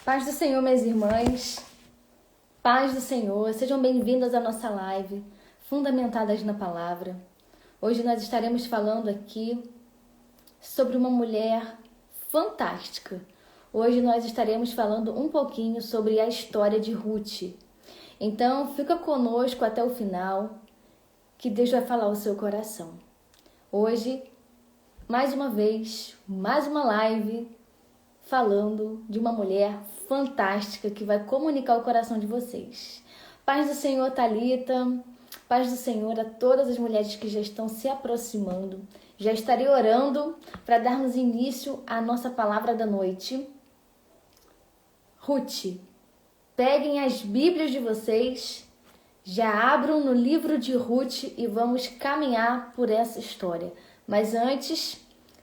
Paz do Senhor, minhas irmãs. Paz do Senhor. Sejam bem-vindas à nossa live, Fundamentadas na Palavra. Hoje nós estaremos falando aqui sobre uma mulher fantástica. Hoje nós estaremos falando um pouquinho sobre a história de Ruth. Então, fica conosco até o final, que Deus vai falar ao seu coração. Hoje, mais uma vez, mais uma live falando de uma mulher fantástica que vai comunicar o coração de vocês. Paz do Senhor, Thalita. Paz do Senhor a todas as mulheres que já estão se aproximando. Já estarei orando para darmos início à nossa palavra da noite. Ruth, peguem as Bíblias de vocês, já abram no livro de Ruth e vamos caminhar por essa história. Mas antes,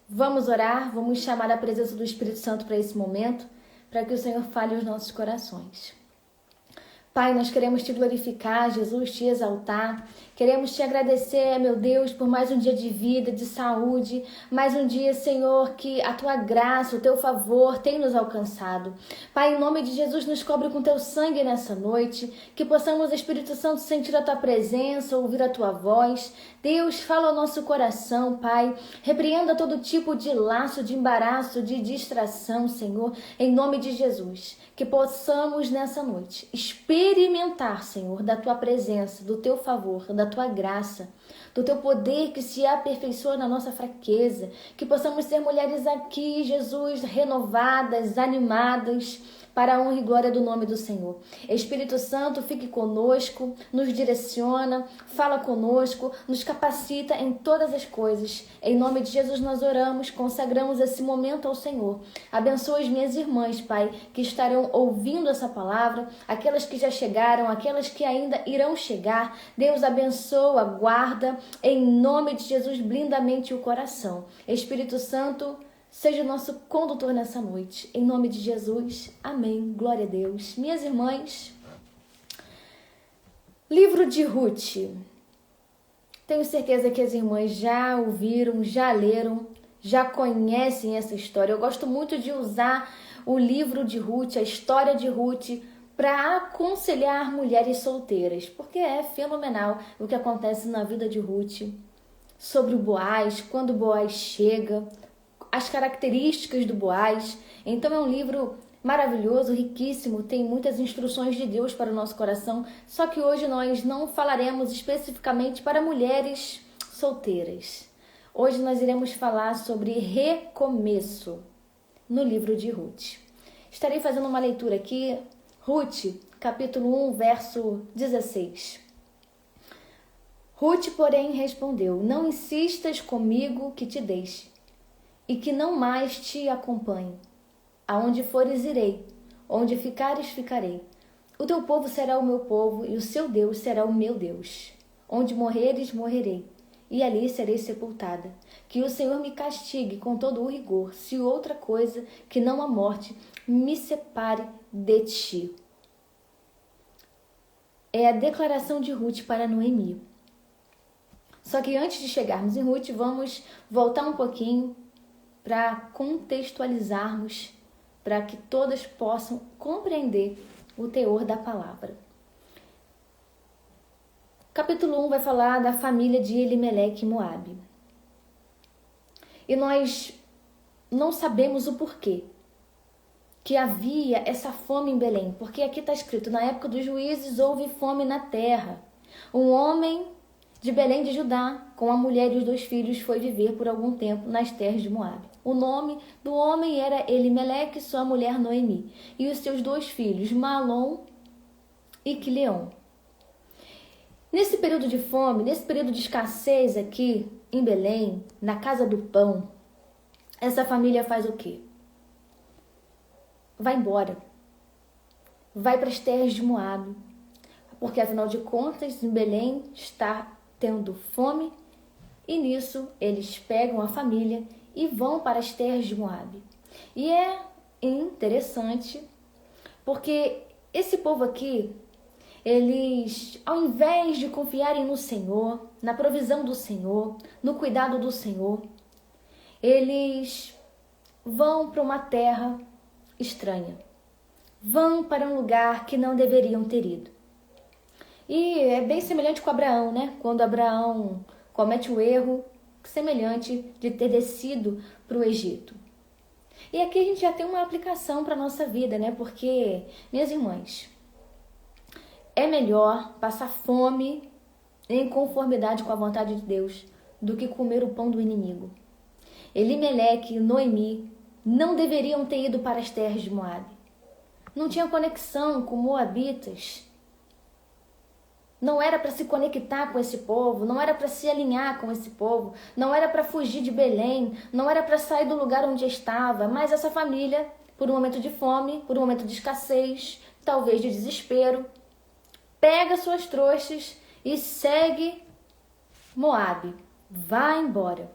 vamos orar, vamos chamar a presença do Espírito Santo para esse momento, para que o Senhor fale aos nossos corações. Pai, nós queremos te glorificar, Jesus, te exaltar. Queremos te agradecer, meu Deus, por mais um dia de vida, de saúde. Mais um dia, Senhor, que a tua graça, o teu favor tem nos alcançado. Pai, em nome de Jesus, nos cobre com teu sangue nessa noite. Que possamos, Espírito Santo, sentir a tua presença, ouvir a tua voz. Deus, fala ao nosso coração, Pai. Repreenda todo tipo de laço, de embaraço, de distração, Senhor, em nome de Jesus. Que possamos, nessa noite, experimentar, Senhor, da tua presença, do teu favor, da tua graça, do teu poder que se aperfeiçoa na nossa fraqueza. Que possamos ser mulheres aqui, Jesus, renovadas, animadas, para a honra e glória do nome do Senhor. Espírito Santo, fique conosco, nos direciona, fala conosco, nos capacita em todas as coisas. Em nome de Jesus nós oramos, consagramos esse momento ao Senhor. Abençoa as minhas irmãs, Pai, que estarão ouvindo essa palavra, aquelas que já chegaram, aquelas que ainda irão chegar. Deus abençoa, guarda, em nome de Jesus, blinda a mente e o coração. Espírito Santo, seja o nosso condutor nessa noite. Em nome de Jesus. Amém. Glória a Deus. Minhas irmãs, livro de Ruth. Tenho certeza que as irmãs já ouviram, já leram, já conhecem essa história. Eu gosto muito de usar o livro de Ruth, a história de Ruth, para aconselhar mulheres solteiras, porque é fenomenal o que acontece na vida de Ruth, sobre o Boaz, quando o Boaz chega, as características do Boaz. Então é um livro maravilhoso, riquíssimo, tem muitas instruções de Deus para o nosso coração, só que hoje nós não falaremos especificamente para mulheres solteiras. Hoje nós iremos falar sobre recomeço no livro de Ruth. Estarei fazendo uma leitura aqui, Ruth, capítulo 1, verso 16. Ruth, porém, respondeu: não insistas comigo que te deixe, e que não mais te acompanhe. Aonde fores, irei. Onde ficares, ficarei. O teu povo será o meu povo, e o seu Deus será o meu Deus. Onde morreres, morrerei, e ali serei sepultada. Que o Senhor me castigue com todo o rigor, se outra coisa que não a morte me separe de ti. É a declaração de Ruth para Noemi. Só que antes de chegarmos em Ruth, vamos voltar um pouquinho para contextualizarmos, para que todas possam compreender o teor da palavra. Capítulo 1 vai falar da família de Elimeleque e Moabe. E nós não sabemos o porquê que havia essa fome em Belém, porque aqui está escrito: na época dos juízes houve fome na terra. Um homem de Belém de Judá, com a mulher e os 2 filhos, foi viver por algum tempo nas terras de Moabe. O nome do homem era Elimeleque e sua mulher Noemi, e os seus 2 filhos, Malom e Quileon. Nesse período de fome, nesse período de escassez aqui em Belém, na casa do pão, essa família faz o quê? Vai embora. Vai para as terras de Moabe, porque afinal de contas, em Belém está tendo fome, e nisso eles pegam a família e vão para as terras de Moabe. E é interessante, porque esse povo aqui, eles, ao invés de confiarem no Senhor, na provisão do Senhor, no cuidado do Senhor, eles vão para uma terra estranha. vão para um lugar que não deveriam ter ido. E é bem semelhante com Abraão, né? Quando Abraão comete o erro semelhante de ter descido para o Egito. E aqui a gente já tem uma aplicação para a nossa vida, né? Porque, minhas irmãs, é melhor passar fome em conformidade com a vontade de Deus do que comer o pão do inimigo. Elimeleque e Noemi não deveriam ter ido para as terras de Moabe. Não tinha conexão com moabitas. Não era para se conectar com esse povo, não era para se alinhar com esse povo, não era para fugir de Belém, não era para sair do lugar onde estava, mas essa família, por um momento de fome, por um momento de escassez, talvez de desespero, pega suas trouxas e segue Moabe, vai embora.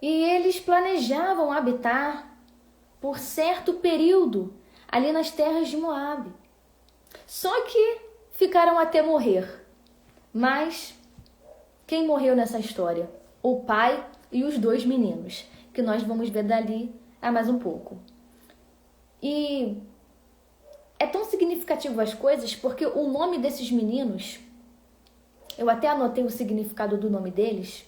E eles planejavam habitar por certo período ali nas terras de Moabe. Só que ficaram até morrer. Mas quem morreu nessa história? O pai e os 2 meninos, que nós vamos ver dali a mais um pouco. E é tão significativo as coisas porque o nome desses meninos, eu até anotei o significado do nome deles.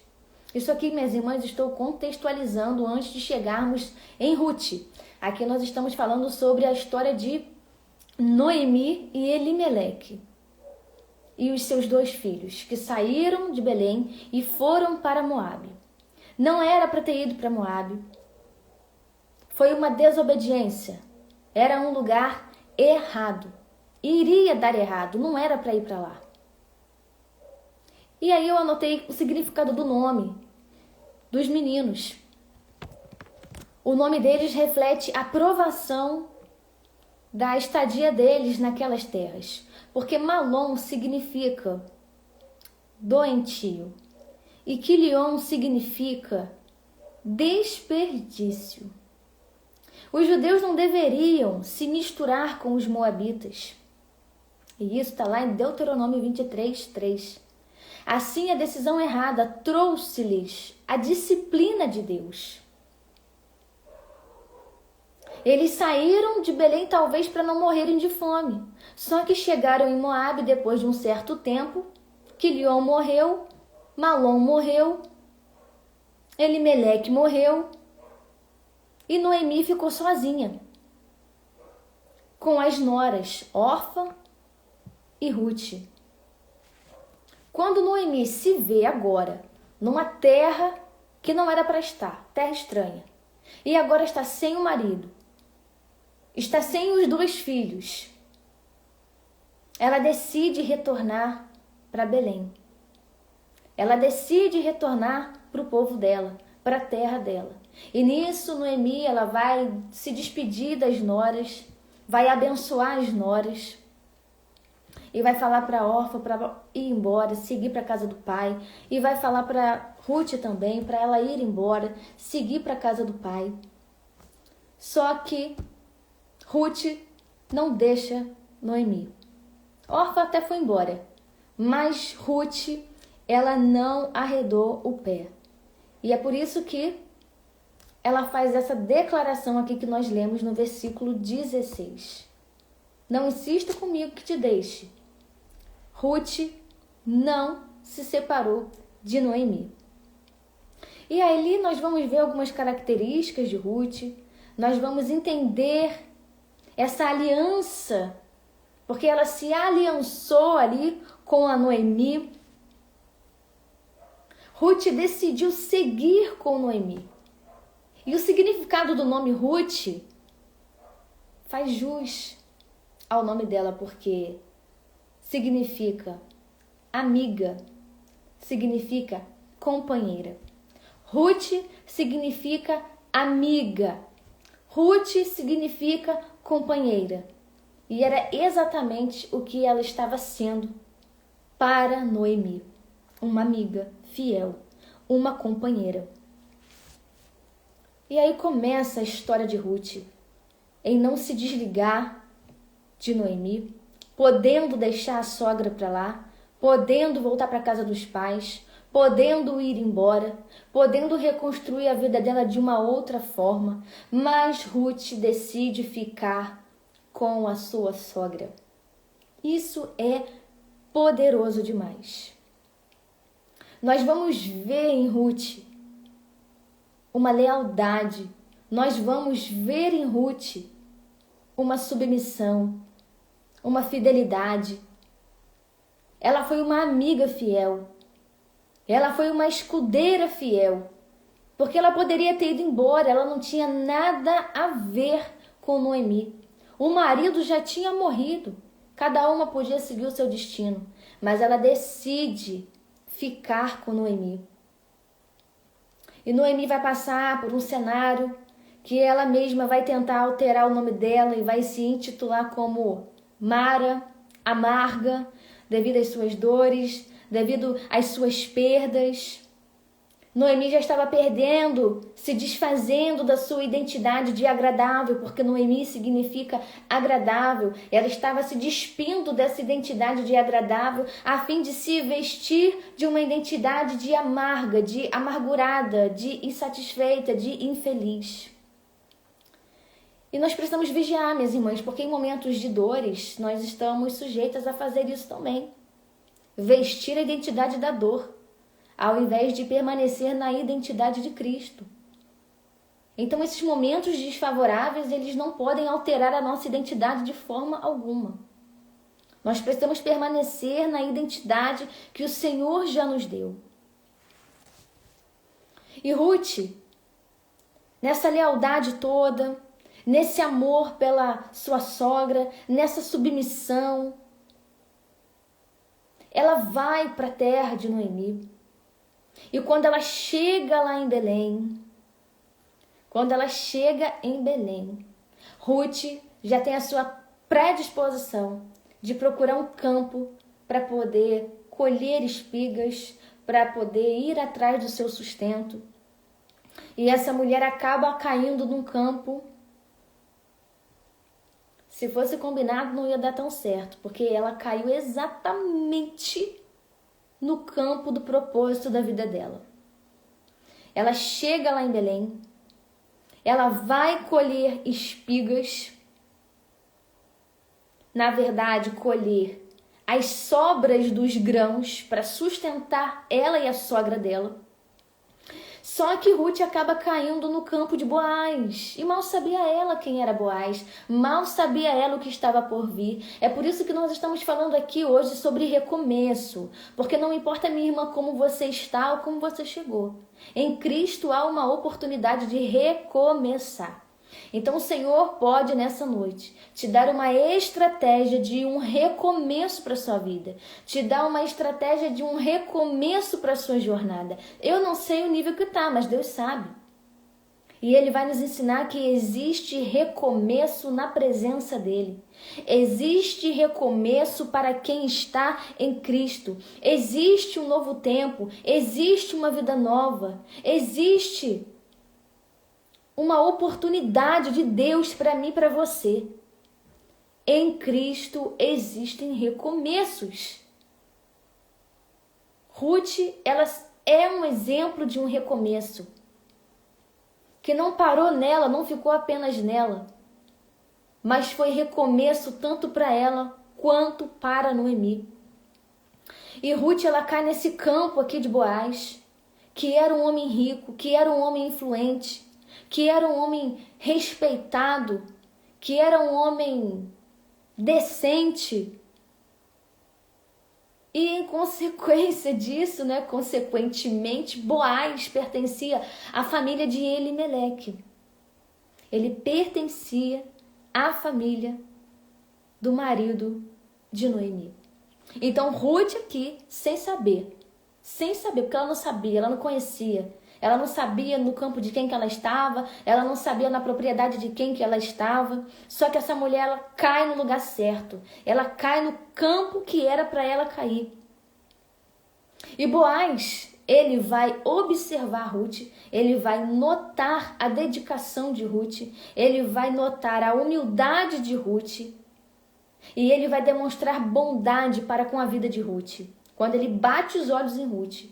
Isso aqui, minhas irmãs, estou contextualizando antes de chegarmos em Ruth. Aqui nós estamos falando sobre a história de Noemi e Elimeleque e os seus 2 filhos, que saíram de Belém e foram para Moabe. Não era para ter ido para Moabe. Foi uma desobediência. Era um lugar errado. Iria dar errado, não era para ir para lá. E aí eu anotei o significado do nome dos meninos. O nome deles reflete a provação da estadia deles naquelas terras. Porque Malom significa doentio e Quilion significa desperdício. Os judeus não deveriam se misturar com os moabitas. E isso está lá em Deuteronômio 23:3. Assim, a decisão errada trouxe-lhes a disciplina de Deus. Eles saíram de Belém talvez para não morrerem de fome. Só que chegaram em Moabe depois de um certo tempo. Quilion morreu, Malom morreu, Elimeleque morreu e Noemi ficou sozinha com as noras Orfa e Ruth. Quando Noemi se vê agora numa terra que não era para estar, terra estranha, e agora está sem o marido, está sem os 2 filhos, ela decide retornar para Belém. Ela decide retornar para o povo dela, para a terra dela. E nisso, Noemi, ela vai se despedir das noras, vai abençoar as noras e vai falar para Orfa para ir embora, seguir para a casa do pai. E vai falar para Ruth também, para ela ir embora, seguir para a casa do pai. Só que Ruth não deixa Noemi. Orfa até foi embora, mas Ruth, ela não arredou o pé. E é por isso que ela faz essa declaração aqui que nós lemos no versículo 16. Não insista comigo que te deixe. Ruth não se separou de Noemi. E ali nós vamos ver algumas características de Ruth. Nós vamos entender essa aliança, porque ela se aliançou ali com a Noemi. Ruth decidiu seguir com Noemi. E o significado do nome Ruth faz jus ao nome dela, porque significa amiga, significa companheira. Ruth significa amiga. Ruth significa companheira. E era exatamente o que ela estava sendo para Noemi. Uma amiga fiel, uma companheira. E aí começa a história de Ruth em não se desligar de Noemi, podendo deixar a sogra para lá, podendo voltar para a casa dos pais, podendo ir embora, podendo reconstruir a vida dela de uma outra forma, mas Ruth decide ficar com a sua sogra. Isso é poderoso demais. Nós vamos ver em Ruth uma lealdade. Nós vamos ver em Ruth uma submissão, uma fidelidade. Ela foi uma amiga fiel. Ela foi uma escudeira fiel. Porque ela poderia ter ido embora, ela não tinha nada a ver com Noemi. O marido já tinha morrido. Cada uma podia seguir o seu destino. Mas ela decide ficar com Noemi. E Noemi vai passar por um cenário que ela mesma vai tentar alterar o nome dela e vai se intitular como Mara, amarga, devido às suas dores, devido às suas perdas. Noemi já estava perdendo, se desfazendo da sua identidade de agradável, porque Noemi significa agradável. Ela estava se despindo dessa identidade de agradável a fim de se vestir de uma identidade de amarga, de amargurada, de insatisfeita, de infeliz. E nós precisamos vigiar, minhas irmãs, porque em momentos de dores nós estamos sujeitas a fazer isso também. Vestir a identidade da dor, ao invés de permanecer na identidade de Cristo. Então, esses momentos desfavoráveis, eles não podem alterar a nossa identidade de forma alguma. Nós precisamos permanecer na identidade que o Senhor já nos deu. E Ruth, nessa lealdade toda, nesse amor pela sua sogra, nessa submissão, ela vai para a terra de Noemi. E quando ela chega lá em Belém, Ruth já tem a sua predisposição de procurar um campo para poder colher espigas, para poder ir atrás do seu sustento. E essa mulher acaba caindo num campo. Se fosse combinado, não ia dar tão certo, porque ela caiu exatamente no campo do propósito da vida dela. Ela chega lá em Belém, ela vai colher espigas, na verdade, colher as sobras dos grãos para sustentar ela e a sogra dela. Só que Ruth acaba caindo no campo de Boaz. E mal sabia ela quem era Boaz. Mal sabia ela o que estava por vir. É por isso que nós estamos falando aqui hoje sobre recomeço. Porque não importa, minha irmã, como você está ou como você chegou. Em Cristo há uma oportunidade de recomeçar. Então o Senhor pode nessa noite te dar uma estratégia de um recomeço para a sua vida, te dar uma estratégia de um recomeço para a sua jornada. Eu não sei o nível que está, mas Deus sabe. E Ele vai nos ensinar que existe recomeço na presença dEle. Existe recomeço para quem está em Cristo. Existe um novo tempo, existe uma vida nova, existe uma oportunidade de Deus para mim e para você. Em Cristo existem recomeços. Ruth, ela é um exemplo de um recomeço. Que não parou nela, não ficou apenas nela. Mas foi recomeço tanto para ela quanto para Noemi. E Ruth, ela cai nesse campo aqui de Boaz, que era um homem rico, que era um homem influente, que era um homem respeitado, que era um homem decente. E em consequência disso, consequentemente, Boaz pertencia à família de Elimeleque. Ele pertencia à família do marido de Noemi. Então Ruth aqui, sem saber, porque ela não sabia, ela não conhecia. Ela não sabia no campo de quem que ela estava, ela não sabia na propriedade de quem que ela estava. Só que essa mulher, ela cai no lugar certo. Ela cai no campo que era para ela cair. E Boaz, ele vai observar Ruth, ele vai notar a dedicação de Ruth, ele vai notar a humildade de Ruth e ele vai demonstrar bondade para com a vida de Ruth. Quando ele bate os olhos em Ruth,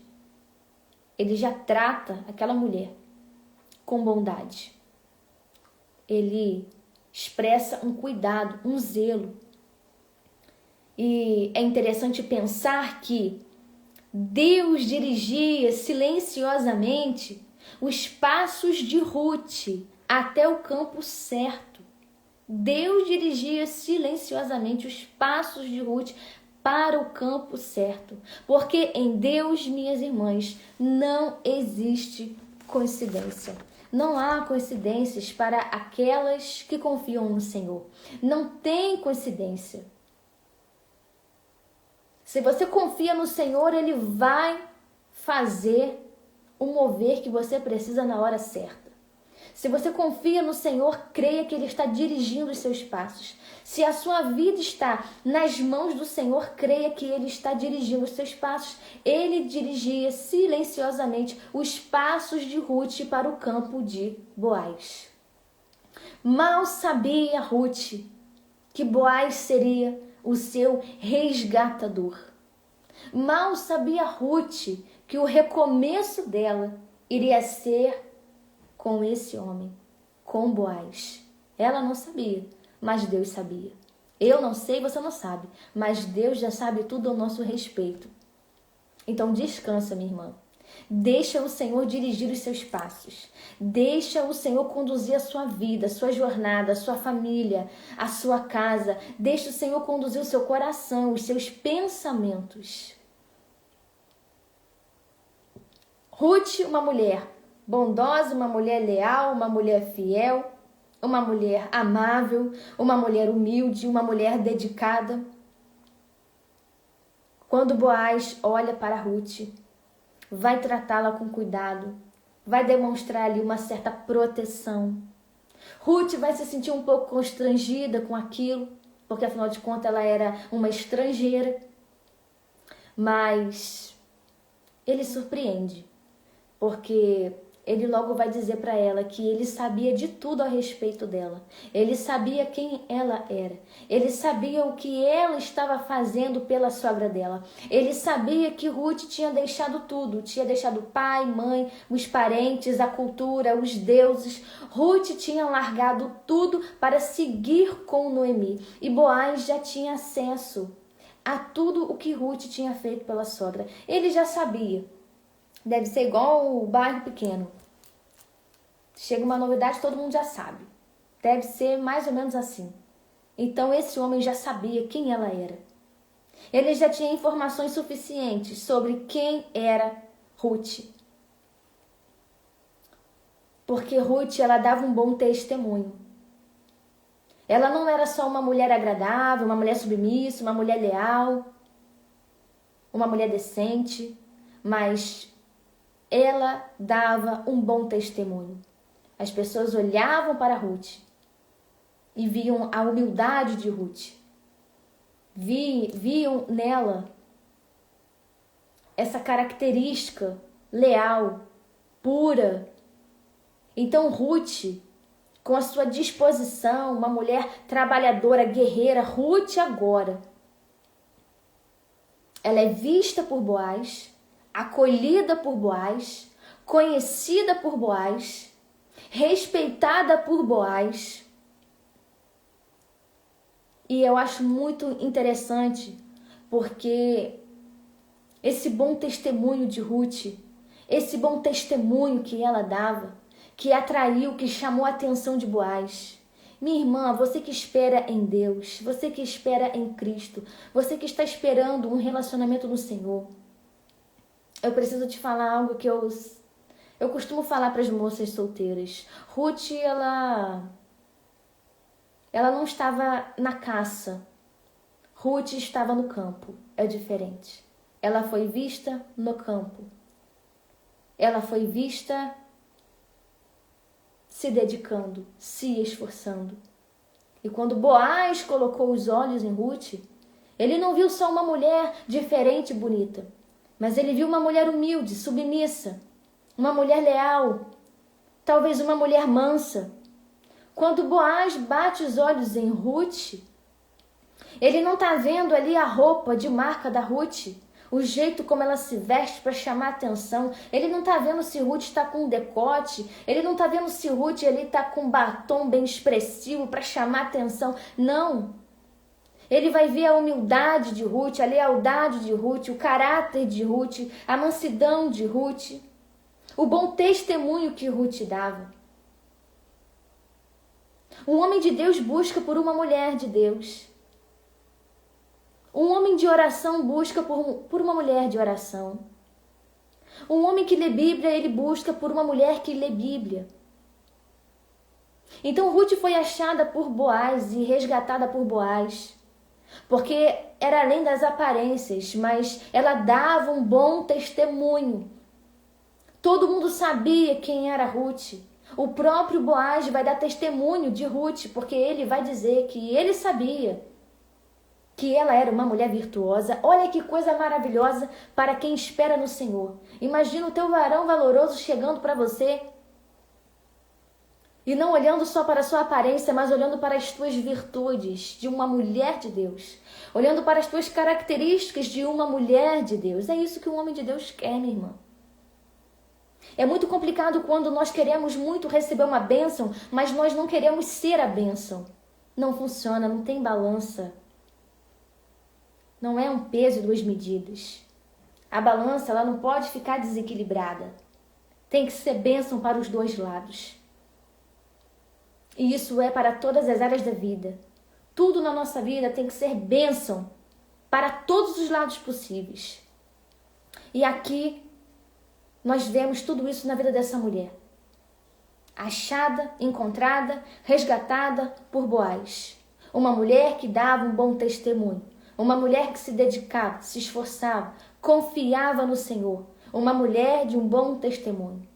ele já trata aquela mulher com bondade. Ele expressa um cuidado, um zelo. E é interessante pensar que Deus dirigia silenciosamente os passos de Ruth até o campo certo. Deus dirigia silenciosamente os passos de Ruth para o campo certo. Porque em Deus, minhas irmãs, não existe coincidência. Não há coincidências para aquelas que confiam no Senhor. Não tem coincidência. Se você confia no Senhor, Ele vai fazer o mover que você precisa na hora certa. Se você confia no Senhor, creia que Ele está dirigindo os seus passos. Se a sua vida está nas mãos do Senhor, creia que Ele está dirigindo os seus passos. Ele dirigia silenciosamente os passos de Ruth para o campo de Boaz. Mal sabia Ruth que Boaz seria o seu resgatador. Mal sabia Ruth que o recomeço dela iria ser com esse homem, com Boaz. Ela não sabia, mas Deus sabia. Eu não sei, você não sabe, mas Deus já sabe tudo ao nosso respeito. Então descansa, minha irmã. Deixa o Senhor dirigir os seus passos. Deixa o Senhor conduzir a sua vida, a sua jornada, a sua família, a sua casa. Deixa o Senhor conduzir o seu coração, os seus pensamentos. Ruth, uma mulher bondosa, uma mulher leal, uma mulher fiel, uma mulher amável, uma mulher humilde, uma mulher dedicada. Quando Boaz olha para Ruth, vai tratá-la com cuidado, vai demonstrar ali uma certa proteção. Ruth vai se sentir um pouco constrangida com aquilo, porque afinal de contas ela era uma estrangeira. Mas ele surpreende, porque ele logo vai dizer para ela que ele sabia de tudo a respeito dela. Ele sabia quem ela era. Ele sabia o que ela estava fazendo pela sogra dela. Ele sabia que Ruth tinha deixado tudo. Tinha deixado pai, mãe, os parentes, a cultura, os deuses. Ruth tinha largado tudo para seguir com Noemi. E Boaz já tinha acesso a tudo o que Ruth tinha feito pela sogra. Ele já sabia. Deve ser igual o bairro pequeno. Chega uma novidade, todo mundo já sabe. Deve ser mais ou menos assim. Então esse homem já sabia quem ela era. Ele já tinha informações suficientes sobre quem era Ruth. Porque Ruth, ela dava um bom testemunho. Ela não era só uma mulher agradável, uma mulher submissa, uma mulher leal, uma mulher decente, mas ela dava um bom testemunho. As pessoas olhavam para Ruth e viam a humildade de Ruth. Viam nela essa característica leal, pura. Então Ruth, com a sua disposição, uma mulher trabalhadora, guerreira, Ruth agora, ela é vista por Boaz, acolhida por Boaz, conhecida por Boaz, respeitada por Boaz. E eu acho muito interessante, porque esse bom testemunho de Ruth, esse bom testemunho que ela dava, que atraiu, que chamou a atenção de Boaz. Minha irmã, você que espera em Deus, você que espera em Cristo, você que está esperando um relacionamento no Senhor, eu preciso te falar algo que eu costumo falar para as moças solteiras. Ruth, ela não estava na caça. Ruth estava no campo. É diferente. Ela foi vista no campo. Ela foi vista se dedicando, se esforçando. E quando Boaz colocou os olhos em Ruth, ele não viu só uma mulher diferente e bonita, mas ele viu uma mulher humilde, submissa, uma mulher leal, talvez uma mulher mansa. Quando Boaz bate os olhos em Ruth, ele não está vendo ali a roupa de marca da Ruth, o jeito como ela se veste para chamar atenção. Ele não está vendo se Ruth está com um decote, ele não está vendo se Ruth está com um batom bem expressivo para chamar atenção. Não. Ele vai ver a humildade de Ruth, a lealdade de Ruth, o caráter de Ruth, a mansidão de Ruth, o bom testemunho que Ruth dava. Um homem de Deus busca por uma mulher de Deus. Um homem de oração busca por uma mulher de oração. Um homem que lê Bíblia, ele busca por uma mulher que lê Bíblia. Então Ruth foi achada por Boaz e resgatada por Boaz, porque era além das aparências, mas ela dava um bom testemunho. Todo mundo sabia quem era Ruth. O próprio Boaz vai dar testemunho de Ruth, porque ele vai dizer que ele sabia que ela era uma mulher virtuosa. Olha que coisa maravilhosa para quem espera no Senhor. Imagina o teu varão valoroso chegando para você e não olhando só para a sua aparência, mas olhando para as tuas virtudes de uma mulher de Deus. Olhando para as tuas características de uma mulher de Deus. É isso que um homem de Deus quer, minha irmã. É muito complicado quando nós queremos muito receber uma bênção, mas nós não queremos ser a bênção. Não funciona, não tem balança. Não é um peso e duas medidas. A balança, ela não pode ficar desequilibrada. Tem que ser bênção para os dois lados. E isso é para todas as áreas da vida. Tudo na nossa vida tem que ser bênção para todos os lados possíveis. E aqui nós vemos tudo isso na vida dessa mulher. Achada, encontrada, resgatada por Boaz. Uma mulher que dava um bom testemunho. Uma mulher que se dedicava, se esforçava, confiava no Senhor. Uma mulher de um bom testemunho.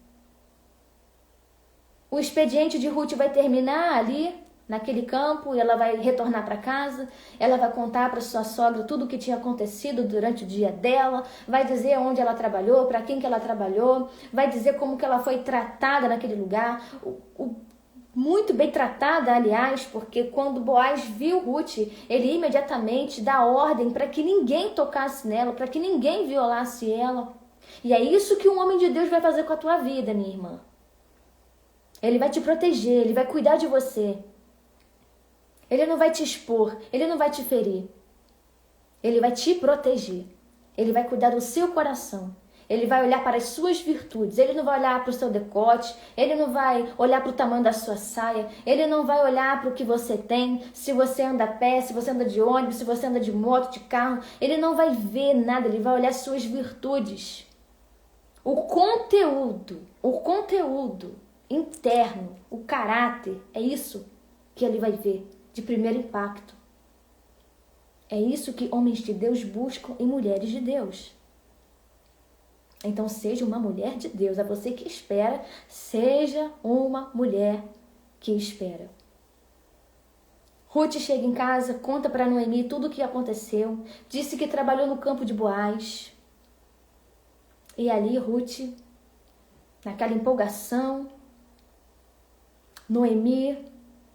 O expediente de Ruth vai terminar ali, naquele campo, e ela vai retornar para casa. Ela vai contar para sua sogra tudo o que tinha acontecido durante o dia dela. Vai dizer onde ela trabalhou, para quem que ela trabalhou. Vai dizer como que ela foi tratada naquele lugar. Muito bem tratada, aliás, porque quando Boaz viu Ruth, ele imediatamente dá ordem para que ninguém tocasse nela, para que ninguém violasse ela. E é isso que um homem de Deus vai fazer com a tua vida, minha irmã. Ele vai te proteger, ele vai cuidar de você. Ele não vai te expor, ele não vai te ferir. Ele vai te proteger. Ele vai cuidar do seu coração. Ele vai olhar para as suas virtudes. Ele não vai olhar para o seu decote. Ele não vai olhar para o tamanho da sua saia. Ele não vai olhar para o que você tem. Se você anda a pé, se você anda de ônibus, se você anda de moto, de carro. Ele não vai ver nada. Ele vai olhar as suas virtudes. O conteúdo interno, o caráter, é isso que ele vai ver de primeiro impacto. É isso que homens de Deus buscam em mulheres de Deus. Então seja uma mulher de Deus. É você que espera, seja uma mulher que espera. Ruth chega em casa, conta para Noemi tudo o que aconteceu, disse que trabalhou no campo de Boaz. E ali Ruth, naquela empolgação, Noemi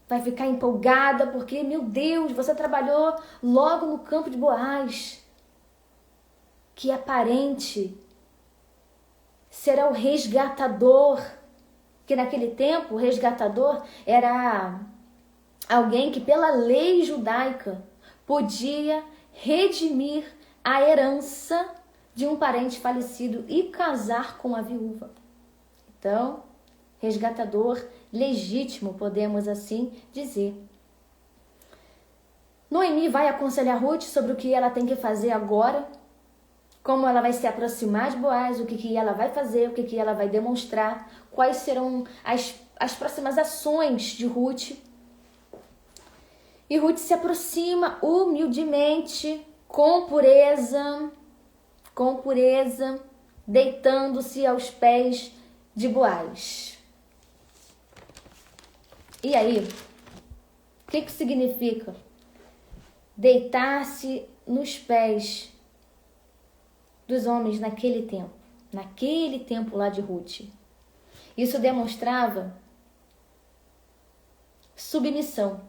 vai ficar empolgada porque, meu Deus, você trabalhou logo no campo de Boaz. Que aparente será o resgatador, que naquele tempo o resgatador era alguém que pela lei judaica podia redimir a herança de um parente falecido e casar com a viúva. Então, resgatador legítimo, podemos assim dizer. Noemi vai aconselhar Ruth sobre o que ela tem que fazer agora, como ela vai se aproximar de Boaz, o que ela vai fazer, o que ela vai demonstrar, quais serão as próximas ações de Ruth. E Ruth se aproxima humildemente, com pureza, deitando-se aos pés de Boaz. E aí, o que significa deitar-se nos pés dos homens naquele tempo lá de Ruth? Isso demonstrava submissão.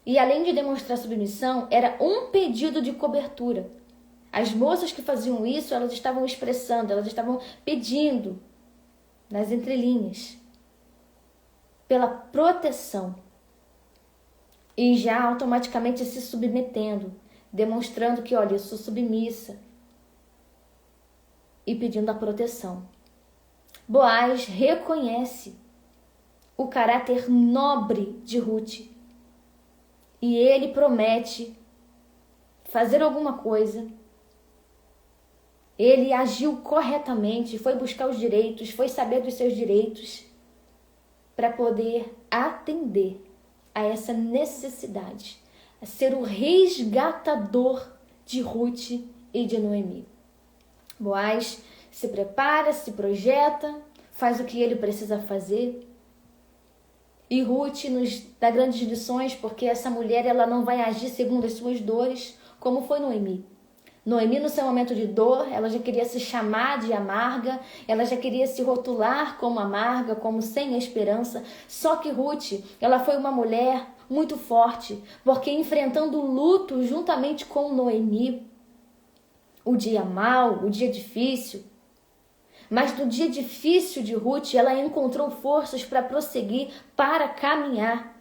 E além de demonstrar submissão, era um pedido de cobertura. As moças que faziam isso, elas estavam expressando, elas estavam pedindo, nas entrelinhas, pela proteção. E já automaticamente se submetendo, demonstrando que, olha, eu sou submissa. E pedindo a proteção. Boaz reconhece o caráter nobre de Ruth. E ele promete fazer alguma coisa. Ele agiu corretamente, foi buscar os direitos, foi saber dos seus direitos para poder atender a essa necessidade, a ser o resgatador de Ruth e de Noemi. Boaz se prepara, se projeta, faz o que ele precisa fazer. E Ruth nos dá grandes lições, porque essa mulher ela não vai agir segundo as suas dores, como foi Noemi. Noemi, no seu momento de dor, ela já queria se chamar de amarga, ela já queria se rotular como amarga, como sem esperança. Só que Ruth, ela foi uma mulher muito forte, porque enfrentando o luto juntamente com Noemi, o dia mau, o dia difícil, mas no dia difícil de Ruth, ela encontrou forças para prosseguir, para caminhar.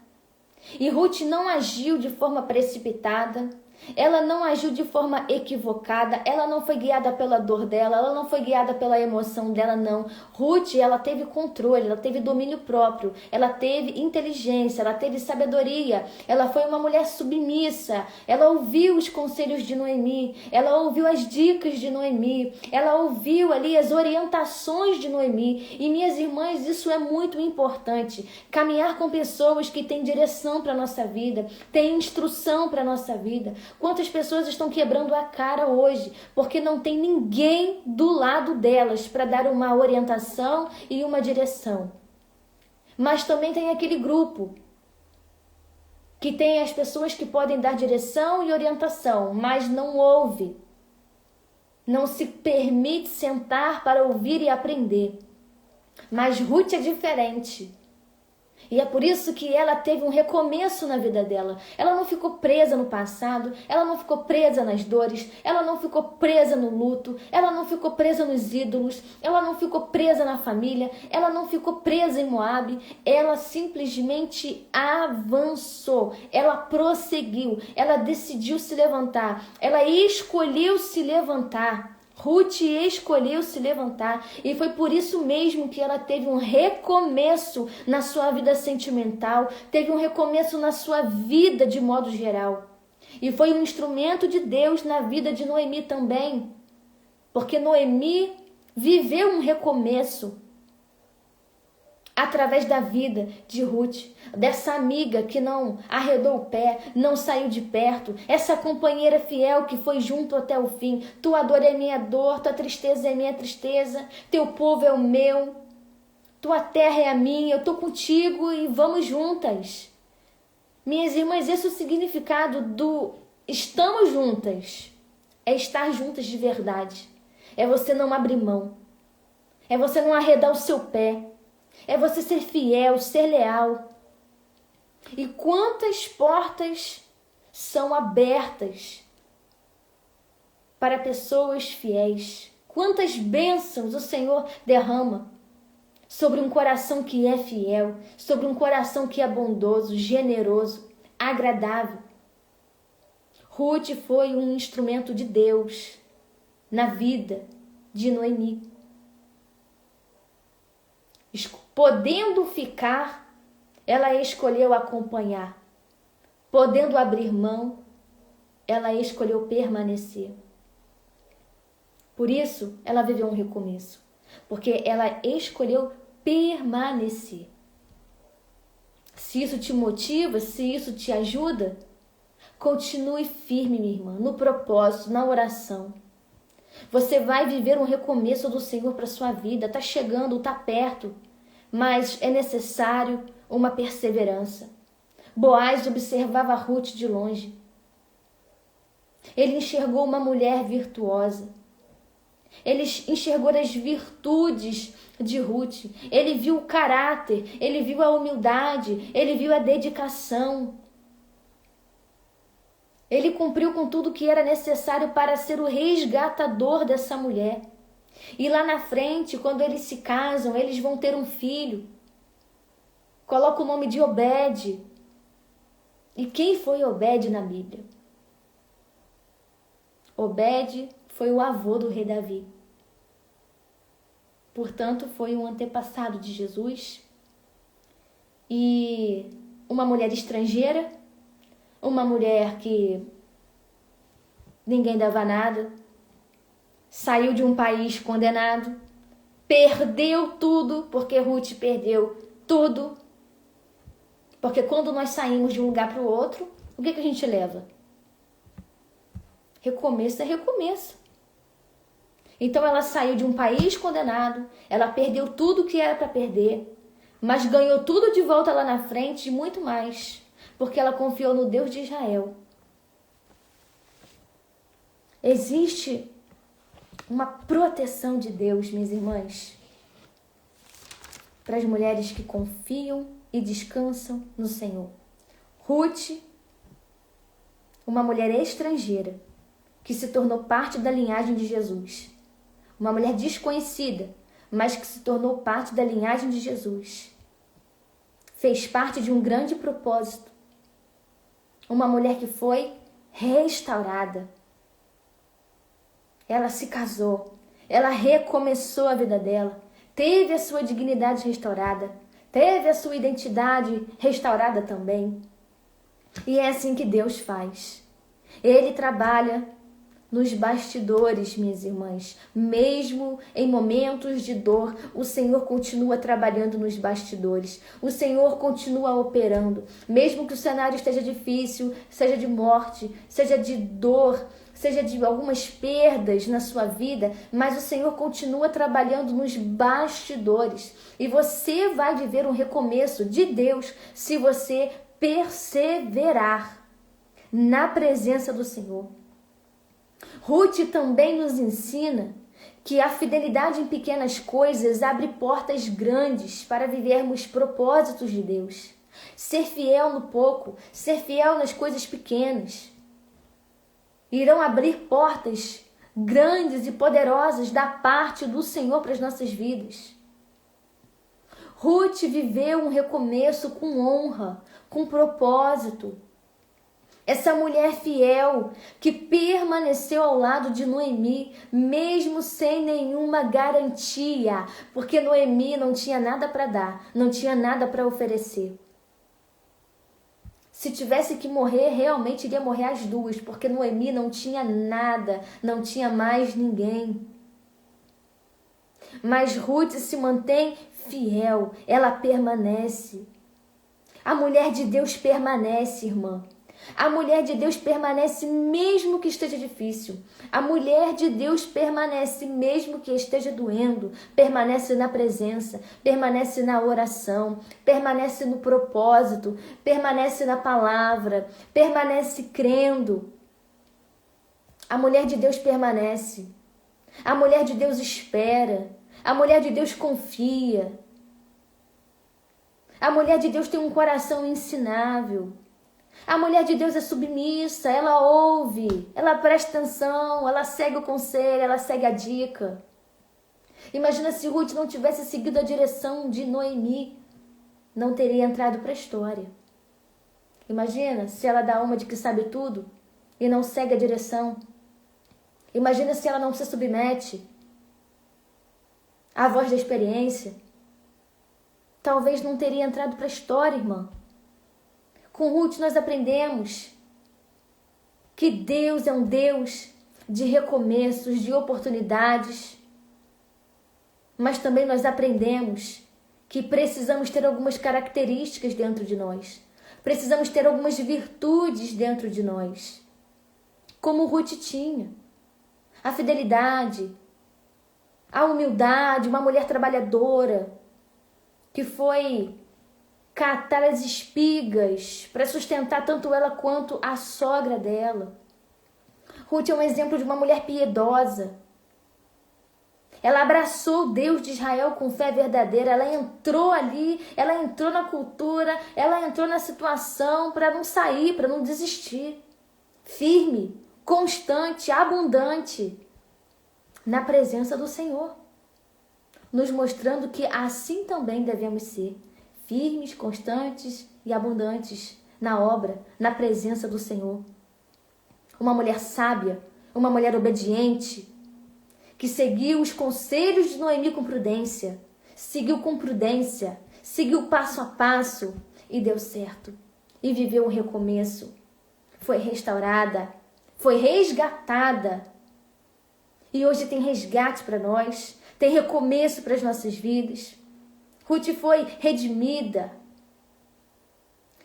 E Ruth não agiu de forma precipitada, ela não agiu de forma equivocada, ela não foi guiada pela dor dela, ela não foi guiada pela emoção dela, não. Ruth, ela teve controle, ela teve domínio próprio, ela teve inteligência, ela teve sabedoria, ela foi uma mulher submissa, ela ouviu os conselhos de Noemi, ela ouviu as dicas de Noemi, ela ouviu ali as orientações de Noemi. E minhas irmãs, isso é muito importante, caminhar com pessoas que têm direção para a nossa vida, têm instrução para a nossa vida. Quantas pessoas estão quebrando a cara hoje porque não tem ninguém do lado delas para dar uma orientação e uma direção. Mas também tem aquele grupo que tem as pessoas que podem dar direção e orientação, mas não ouve. Não se permite sentar para ouvir e aprender. Mas Ruth é diferente. E é por isso que ela teve um recomeço na vida dela. Ela não ficou presa no passado, ela não ficou presa nas dores, ela não ficou presa no luto, ela não ficou presa nos ídolos, ela não ficou presa na família, ela não ficou presa em Moabe. Ela simplesmente avançou, ela prosseguiu, ela decidiu se levantar, ela escolheu se levantar. Ruth escolheu se levantar e foi por isso mesmo que ela teve um recomeço na sua vida sentimental, teve um recomeço na sua vida de modo geral. E foi um instrumento de Deus na vida de Noemi também, porque Noemi viveu um recomeço através da vida de Ruth, dessa amiga que não arredou o pé, não saiu de perto, essa companheira fiel que foi junto até o fim. Tua dor é minha dor, tua tristeza é minha tristeza, teu povo é o meu, tua terra é a minha, eu tô contigo e vamos juntas. Minhas irmãs, esse é o significado do estamos juntas, é estar juntas de verdade, é você não abrir mão, é você não arredar o seu pé, é você ser fiel, ser leal. E quantas portas são abertas para pessoas fiéis? Quantas bênçãos o Senhor derrama sobre um coração que é fiel, sobre um coração que é bondoso, generoso, agradável. Ruth foi um instrumento de Deus na vida de Noemi. Podendo ficar, ela escolheu acompanhar. Podendo abrir mão, ela escolheu permanecer. Por isso, ela viveu um recomeço. Porque ela escolheu permanecer. Se isso te motiva, se isso te ajuda, continue firme, minha irmã, no propósito, na oração. Você vai viver um recomeço do Senhor para sua vida. Está chegando, está perto. Mas é necessário uma perseverança. Boaz observava Ruth de longe. Ele enxergou uma mulher virtuosa. Ele enxergou as virtudes de Ruth. Ele viu o caráter, ele viu a humildade, ele viu a dedicação. Ele cumpriu com tudo que era necessário para ser o resgatador dessa mulher. E lá na frente, quando eles se casam, eles vão ter um filho. Coloca o nome de Obed. E quem foi Obed na Bíblia? Obed foi o avô do rei Davi. Portanto, foi um antepassado de Jesus. E uma mulher estrangeira, uma mulher que ninguém dava nada, saiu de um país condenado, perdeu tudo, porque Ruth perdeu tudo. Porque quando nós saímos de um lugar para o outro, o que a gente leva? Recomeço é recomeço. Então ela saiu de um país condenado, ela perdeu tudo que era para perder, mas ganhou tudo de volta lá na frente e muito mais, porque ela confiou no Deus de Israel. Existe uma proteção de Deus, minhas irmãs, para as mulheres que confiam e descansam no Senhor. Ruth, uma mulher estrangeira, que se tornou parte da linhagem de Jesus. Uma mulher desconhecida, mas que se tornou parte da linhagem de Jesus. Fez parte de um grande propósito. Uma mulher que foi restaurada. Ela se casou, ela recomeçou a vida dela, teve a sua dignidade restaurada, teve a sua identidade restaurada também. E é assim que Deus faz. Ele trabalha nos bastidores, minhas irmãs. Mesmo em momentos de dor, o Senhor continua trabalhando nos bastidores. O Senhor continua operando. Mesmo que o cenário esteja difícil, seja de morte, seja de dor, seja de algumas perdas na sua vida, mas o Senhor continua trabalhando nos bastidores. E você vai viver um recomeço de Deus se você perseverar na presença do Senhor. Ruth também nos ensina que a fidelidade em pequenas coisas abre portas grandes para vivermos propósitos de Deus. Ser fiel no pouco, ser fiel nas coisas pequenas, irão abrir portas grandes e poderosas da parte do Senhor para as nossas vidas. Ruth viveu um recomeço com honra, com propósito. Essa mulher fiel que permaneceu ao lado de Noemi, mesmo sem nenhuma garantia, porque Noemi não tinha nada para dar, não tinha nada para oferecer. Se tivesse que morrer, realmente iria morrer as duas, porque Noemi não tinha nada, não tinha mais ninguém. Mas Ruth se mantém fiel, ela permanece. A mulher de Deus permanece, irmã. A mulher de Deus permanece mesmo que esteja difícil. A mulher de Deus permanece mesmo que esteja doendo. Permanece na presença, permanece na oração, permanece no propósito, permanece na palavra, permanece crendo. A mulher de Deus permanece. A mulher de Deus espera. A mulher de Deus confia. A mulher de Deus tem um coração ensinável. A mulher de Deus é submissa, ela ouve, ela presta atenção, ela segue o conselho, ela segue a dica. Imagina se Ruth não tivesse seguido a direção de Noemi, não teria entrado para a história. Imagina se ela dá uma de que sabe tudo e não segue a direção. Imagina se ela não se submete à voz da experiência. Talvez não teria entrado para a história, irmã. Com Ruth nós aprendemos que Deus é um Deus de recomeços, de oportunidades. Mas também nós aprendemos que precisamos ter algumas características dentro de nós. Precisamos ter algumas virtudes dentro de nós. Como Ruth tinha. A fidelidade, a humildade, uma mulher trabalhadora que foi catar as espigas para sustentar tanto ela quanto a sogra dela. Ruth é um exemplo de uma mulher piedosa. Ela abraçou o Deus de Israel com fé verdadeira. Ela entrou ali, ela entrou na cultura, ela entrou na situação para não sair, para não desistir. firme, constante, abundante na presença do Senhor, nos mostrando que assim também devemos ser, firmes, constantes e abundantes na obra, na presença do Senhor. Uma mulher sábia, uma mulher obediente, que seguiu os conselhos de Noemi com prudência, seguiu passo a passo e deu certo. E viveu um recomeço. Foi restaurada, foi resgatada. E hoje tem resgate para nós, tem recomeço para as nossas vidas. Ruth foi redimida.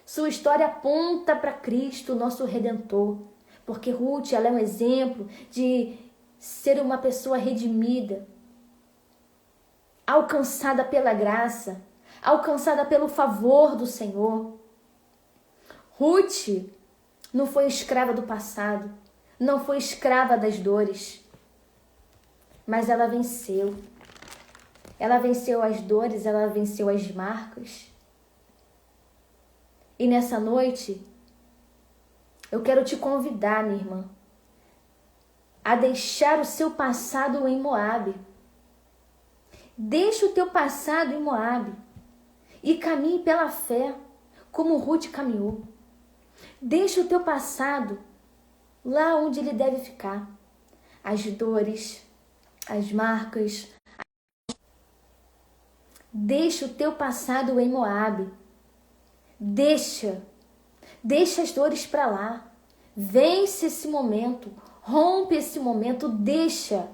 Sua história aponta para Cristo, nosso Redentor. Porque Ruth, ela é um exemplo de ser uma pessoa redimida, alcançada pela graça, alcançada pelo favor do Senhor. Ruth não foi escrava do passado, não foi escrava das dores, mas ela venceu. Ela venceu as dores, ela venceu as marcas. E nessa noite, eu quero te convidar, minha irmã, a deixar o seu passado em Moabe. Deixa o teu passado em Moabe e caminhe pela fé, como Ruth caminhou. Deixa o teu passado lá onde ele deve ficar. As dores, as marcas. Deixa o teu passado em Moabe. Deixa as dores para lá. Vence esse momento. Rompe esse momento, deixa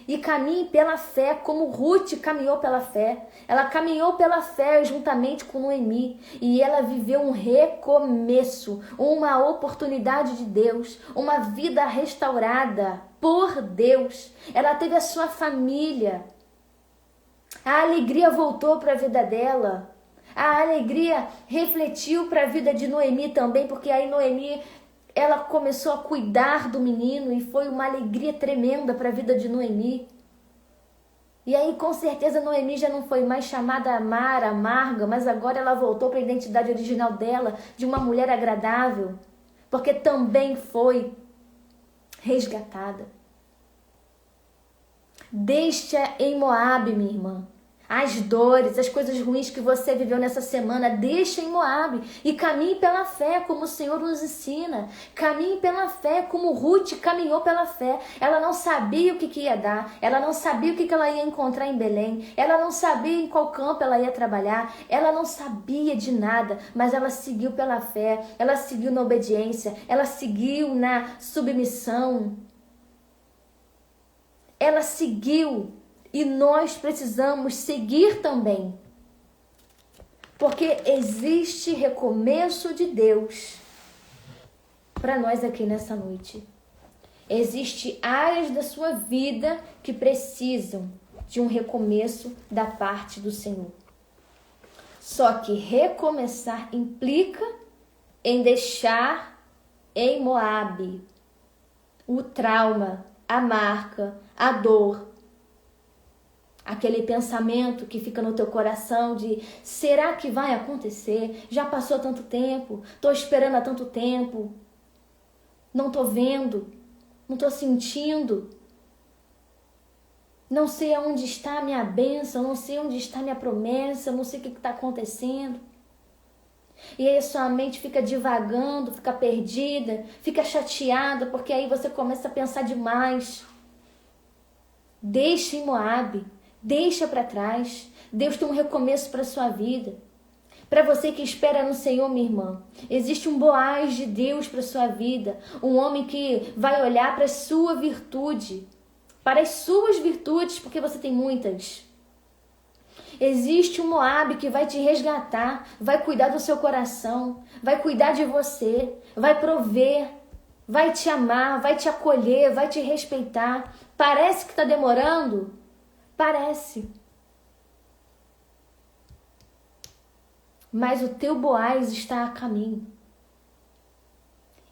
e caminhe pela fé como Ruth caminhou pela fé. Ela caminhou pela fé juntamente com Noemi e ela viveu um recomeço, uma oportunidade de Deus, uma vida restaurada por Deus. Ela teve a sua família. A alegria voltou para a vida dela. A alegria refletiu para a vida de Noemi também, porque aí Noemi, ela começou a cuidar do menino e foi uma alegria tremenda para a vida de Noemi. E aí, com certeza, Noemi já não foi mais chamada Mara, amarga, mas agora ela voltou para a identidade original dela, de uma mulher agradável, porque também foi resgatada. Deixa em Moabe, minha irmã, as dores, as coisas ruins que você viveu nessa semana, deixa em Moabe e caminhe pela fé como o Senhor nos ensina. Caminhe pela fé como Ruth caminhou pela fé. Ela não sabia o que ia dar, ela não sabia o que ela ia encontrar em Belém, ela não sabia em qual campo ela ia trabalhar, ela não sabia de nada, mas ela seguiu pela fé, ela seguiu na obediência, ela seguiu na submissão. Ela seguiu. E nós precisamos seguir também. Porque existe recomeço de Deus para nós aqui nessa noite. Existem áreas da sua vida que precisam de um recomeço da parte do Senhor. Só que recomeçar implica em deixar em Moabe o trauma, a marca, a dor, aquele pensamento que fica no teu coração de será que vai acontecer? Já passou tanto tempo, estou esperando há tanto tempo, não estou vendo, não estou sentindo, não sei aonde está a minha bênção, não sei onde está a minha promessa, não sei o que está acontecendo. E aí sua mente fica divagando, fica perdida, fica chateada, porque aí você começa a pensar demais. Deixa em Moabe. Deixa para trás. Deus tem um recomeço para a sua vida. Para você que espera no Senhor, minha irmã, existe um Boaz de Deus para a sua vida. Um homem que vai olhar para a sua virtude. Para as suas virtudes, porque você tem muitas. Existe um Moabe que vai te resgatar, vai cuidar do seu coração, vai cuidar de você, vai prover, vai te amar, vai te acolher, vai te respeitar. Parece que está demorando? Parece. Mas o teu Boaz está a caminho.